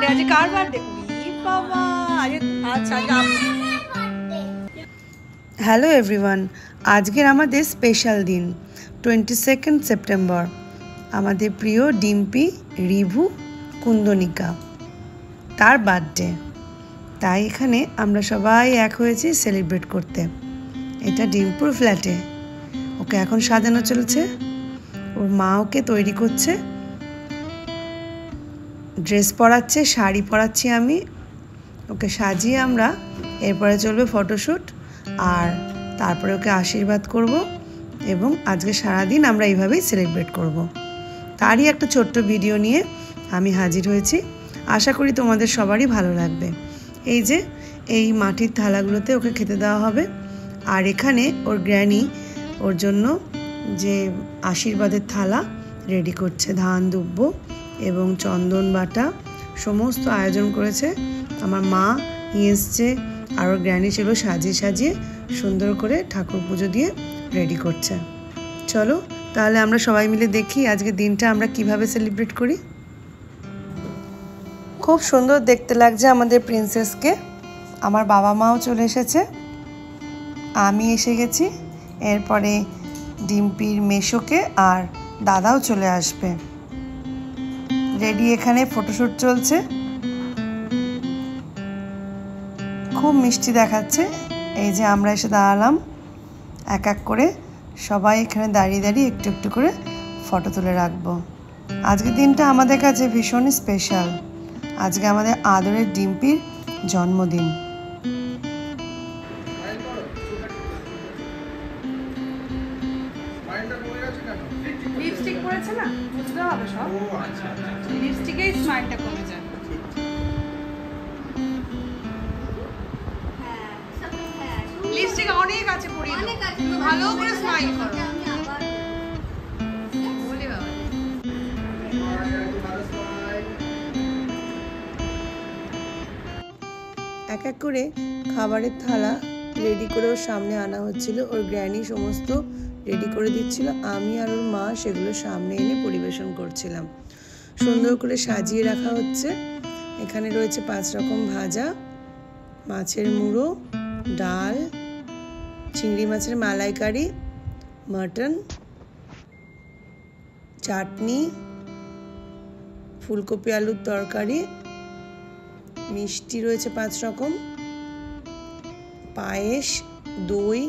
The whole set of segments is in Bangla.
বার্থডে আজ কার বার্থডে বাবা আচ্ছা হ্যালো এভরিওয়ান আজকের আমাদের স্পেশাল দিন 22 সেপ্টেম্বর আমাদের প্রিয় ডিম্পি রিভু কুন্দনিকা তার বার্থডে তাই এখানে আমরা সবাই এক হয়েছি সেলিব্রেট করতে এটা ডিম্পুর ফ্ল্যাটে ওকে এখন সাজানো চলছে ওর মা ওকে তৈরি করছে ড্রেস পরাচ্ছে শাড়ি পরাচ্ছি আমি ওকে সাজিয়ে আমরা এরপরে চলবে ফটোশ্যুট আর তারপরে ওকে আশীর্বাদ করব এবং আজকে সারা দিন আমরা এইভাবেই সেলিব্রেট করব তারই একটা ছোট্ট ভিডিও নিয়ে আমি হাজির হয়েছি আশা করি তোমাদের সবারই ভালো লাগবে এই যে এই মাটির থালাগুলোতে ওকে খেতে দেওয়া হবে আর এখানে ওর গ্র্যানি ওর জন্য যে আশীর্বাদের থালা রেডি করছে ধান দুব্ব এবং চন্দন বাটা সমস্ত আয়োজন করেছে আমার মা এসছে আর ওর গ্র্যানি ছিল সাজিয়ে সাজিয়ে সুন্দর করে ঠাকুর পুজো দিয়ে রেডি করছে চলো তাহলে আমরা সবাই মিলে দেখি আজকে দিনটা আমরা কিভাবে সেলিব্রেট করি খুব সুন্দর দেখতে লাগছে আমাদের প্রিন্সেসকে আমার বাবা মাও চলে এসেছে আমি এসে গেছি এরপরে ডিম্পির মেশোকে আর দাদাও চলে আসবে রেডি এখানে ফটোশ্যুট চলছে খুব মিষ্টি দেখাচ্ছে এই যে আমরা এসে দাঁড়ালাম এক এক করে সবাই এখানে দাঁড়িয়ে দাঁড়িয়ে একটু একটু করে ফটো তুলে রাখবো আজকের দিনটা আমাদের কাছে ভীষণই স্পেশাল আজকে আমাদের আদরের ডিম্পির জন্মদিন লিপস্টিক পরেছে না বুঝতে হবে সব লিপস্টিকেই স্মাইলটা কমে যায় লিপস্টিক অনেক আছে পরিয়ে ভালো করে স্মাইল করো বলে বাবা এক এক করে খাবারের থালা রেডি করে ওর সামনে আনা হচ্ছিল ওর গ্র্যানি সমস্ত রেডি করে দিচ্ছিল আমি আর ওর মা সেগুলো সামনে এনে পরিবেশন করছিলাম সুন্দর করে সাজিয়ে রাখা হচ্ছে এখানে রয়েছে 5 রকম ভাজা মাছের মুড়ো ডাল চিংড়ি মাছের মালাইকারি মটন চাটনি ফুলকপি আলুর তরকারি মিষ্টি রয়েছে 5 রকম পায়েস দই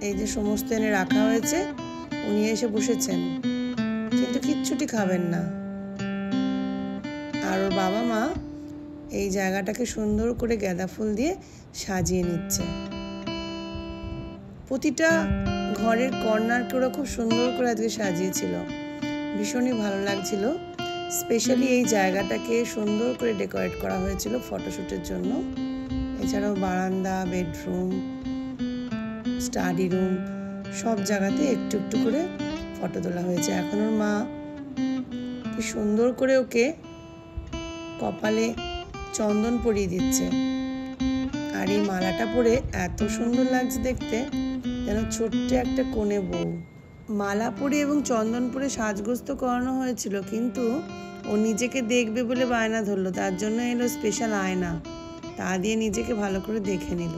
এই যে সমস্ত এনে রাখা হয়েছে উনি এসে বসেছেন কিন্তু কিচ্ছুটি খাবেন না আর ওর বাবা মা এই জায়গাটাকে সুন্দর করে গাঁদা ফুল দিয়ে সাজিয়ে নিচ্ছে প্রতিটা ঘরের কর্নারকে ওরা খুব সুন্দর করে আজকে সাজিয়েছিল ভীষণই ভালো লাগছিল স্পেশালি এই জায়গাটাকে সুন্দর করে ডেকোরেট করা হয়েছিল ফটোশ্যুটের জন্য এছাড়াও বারান্দা বেডরুম স্টাডি রুম সব জায়গাতে একটু একটু করে ফটো তোলা হয়েছে এখন ওর মা কি সুন্দর করে ওকে কপালে চন্দন পরিয়ে দিচ্ছে আর এই মালাটা পরে এত সুন্দর লাগছে দেখতে যেন ছোট্ট একটা কোণে বউ মালা পরে এবং চন্দন পরে সাজগোজ তো করানো হয়েছিল কিন্তু ও নিজেকে দেখবে বলে বায়না ধরলো তার জন্য এলো স্পেশাল আয়না তা দিয়ে নিজেকে ভালো করে দেখে নিল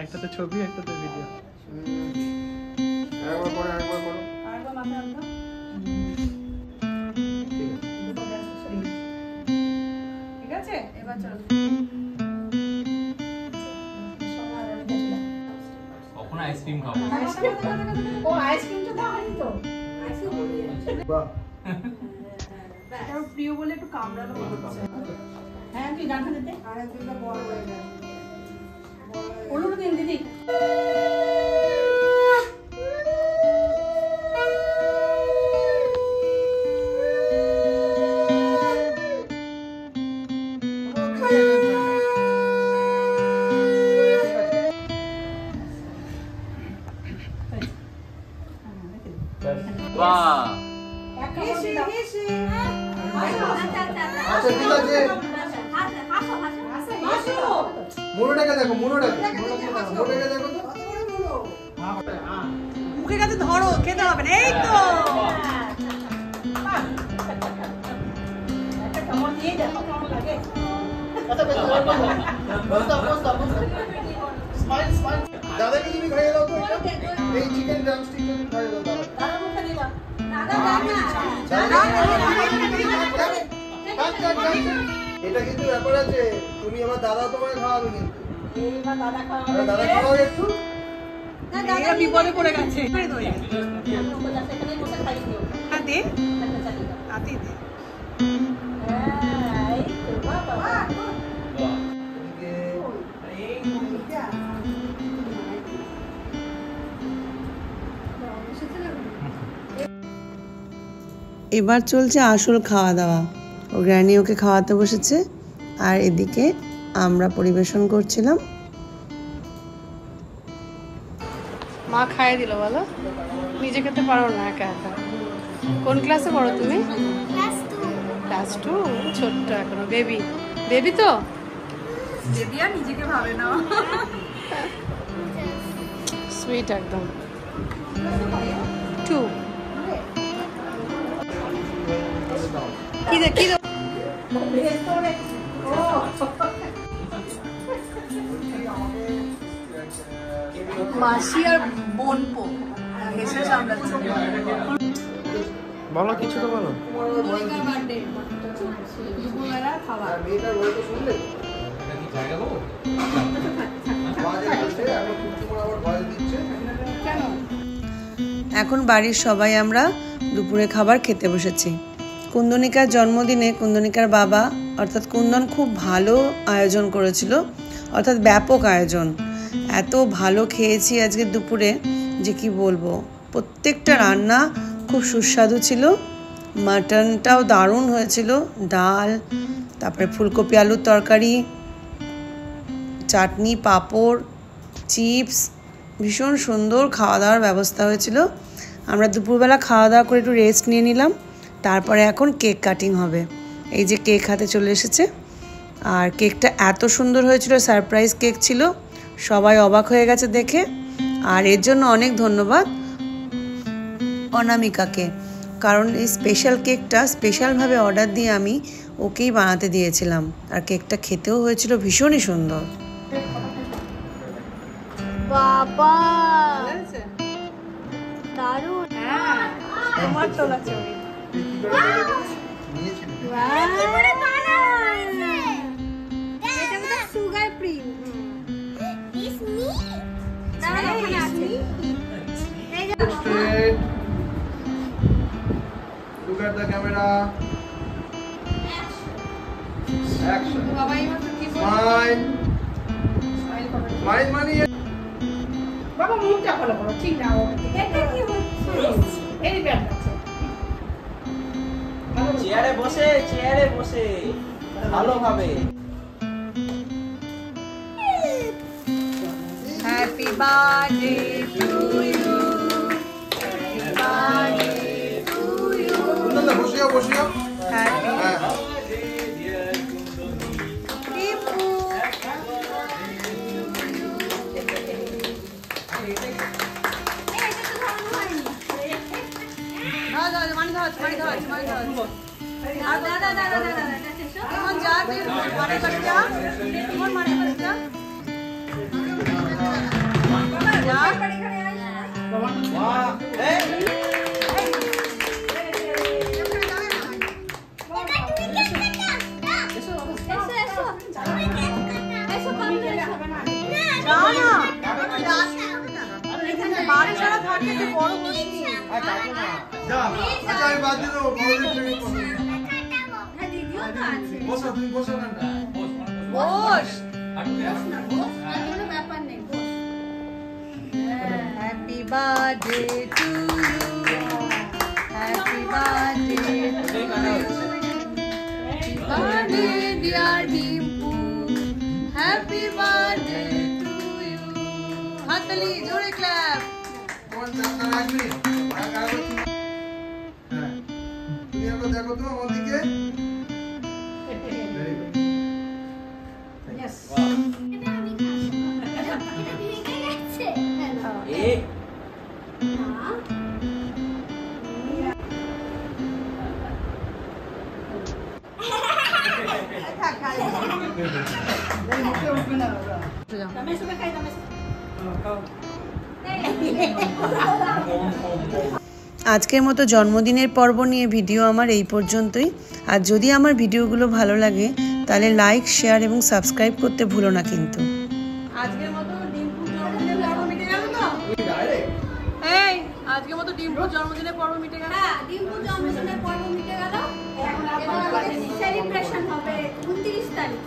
একটাতে ছবি একটাতে ভিডিও একবার করে আরেকবার মাথায় আনতো ঠিক আছে এবার চলো আইসক্রিম খাবো। ও আইসক্রিমটা দাও হয়নি তো। বাহ কারণ প্রিয় বলে একটু কামড়ানো হচ্ছে। হ্যাঁ তুই গান দিতে আর একটু বড় হয়ে যায়। ওলু দিন দিদি। বাহ আচ্ছা ঠিক আছে মুড়োটাকে দেখো মুড়োটাকে দেখো তো মুখের কাছে ধরো, খেতে হবে না। এই তো দাদাকে তুমি খাইয়ে দাও তো এটা এই চিকেন ড্রামস্টিক তুমি খাইয়ে দাও এটা কিন্তু ব্যাপার আছে তুমি আমার দাদা তোমায় খাওয়াবে কিন্তু দাদা খাওয়াবে একটু বিপদে পড়ে গেছে। দে তাতেই দে। এবার চলছে আসল খাওয়া দাওয়া। ও গ্র্যানি ওকে খাওয়াতে বসেছে আর এদিকে আমরা পরিবেশন করছিলাম। মা খাইয়ে দিল বলো, নিজে খেতে পারো না একা একা। কোন ক্লাসে পড়ো তুমি? ক্লাস 2। ছোট্ট এখনো, বেবি। বেবি তো বেবি আর নিজেকে ভাবে না। সুইট একদম। 2 কি দে কি দে মাসি আর বোনপো হেসে সামলাচ্ছে। বলো কিছু তো বলো। বার্থডে দুপুরবেলা খাবার। মেয়েটার বই তো শুনলে এটা কি জায়গা গো? বাজে আছে এখন তুমি আবার ভয়েস দিচ্ছে কেন? এখন বাড়ির সবাই আমরা দুপুরে খাবার খেতে বসেছি। কুন্দনিকার জন্মদিনে কুন্দনিকার বাবা অর্থাৎ কুন্দন খুব ভালো আয়োজন করেছিল, অর্থাৎ ব্যাপক আয়োজন। এত ভালো খেয়েছি আজকে দুপুরে যে কি বলবো। প্রত্যেকটা রান্না খুব সুস্বাদু ছিল। মাটনটাও দারুণ হয়েছিল, ডাল, তারপরে ফুলকপি আলুর তরকারি, চাটনি, পাঁপড়, চিপস, ভীষণ সুন্দর খাওয়া দাওয়ার ব্যবস্থা হয়েছিল। আমরা দুপুরবেলা খাওয়া দাওয়া করে একটু রেস্ট নিয়ে নিলাম। তারপরে এখন কেক কাটিং হবে। এই যে কেক হাতে চলে এসেছে। আর কেকটা এত সুন্দর হয়েছিল, সারপ্রাইজ কেক ছিল, সবাই অবাক হয়ে গেছে দেখে। আর এর জন্য অনেক ধন্যবাদ অনামিকাকে, কারণ এই স্পেশাল কেকটা স্পেশালভাবে অর্ডার দিয়ে আমি ওকেই বানাতে দিয়েছিলাম। আর কেকটা খেতেও হয়েছিল ভীষণই সুন্দর। বাবা দারুণ। হ্যাঁ তোমার তোলা ছবি। Sugar free. Straight. Look at the camera. Action. বাবা এই মাত্র কি বলছো? Smile. স্মাইল করো। Smile money. বাবা মুখটা ভালো করো, ঠিক না ওকে। এটা কি হচ্ছে? এই ব্যাট আছে। চেয়ারে বসে ভালোভাবে। Happy birthday to you. Kundan দা বসিও। হ্যাপি হ্যাঁ। যা আচ্ছা আমি বাদ দিয়ে দেবো বড়দের ট্রেনিং করবো হ্যাঁ দিদিও তো আছে বসো তুমি বসো না বস না বস আর কোনো ব্যাপার নেই boss happy birthday to you happy birthday birthday dear Dimpu happy birthday to you হাততালি জোরে ক্ল্যাপ তোমার দাদা রাখবি হ্যাঁ তুমি একবার দেখো তো আমার দিকে Very good. এটা আমি খাবো এটা ভেঙে গেছে এ রমেশ ওকে খাই রমেশ আজকের মতো জন্মদিনের পর্ব নিয়ে ভিডিও আমার এই পর্যন্তই। আর যদি আমার ভিডিওগুলো ভালো লাগে তাহলে লাইক, শেয়ার এবং সাবস্ক্রাইব করতে ভুলো না কিন্তু। আজকের মতো ডিম্পুর জন্মদিনের পর্ব মিটে গেল তো এই আজকের মতো ডিম্পুর জন্মদিনের পর্ব মিটে গেল হ্যাঁ ডিম্পু জন্মদিনের পর্ব মিটে গেল এবার আমাদের সেলিব্রেশন হবে 29 তারিখ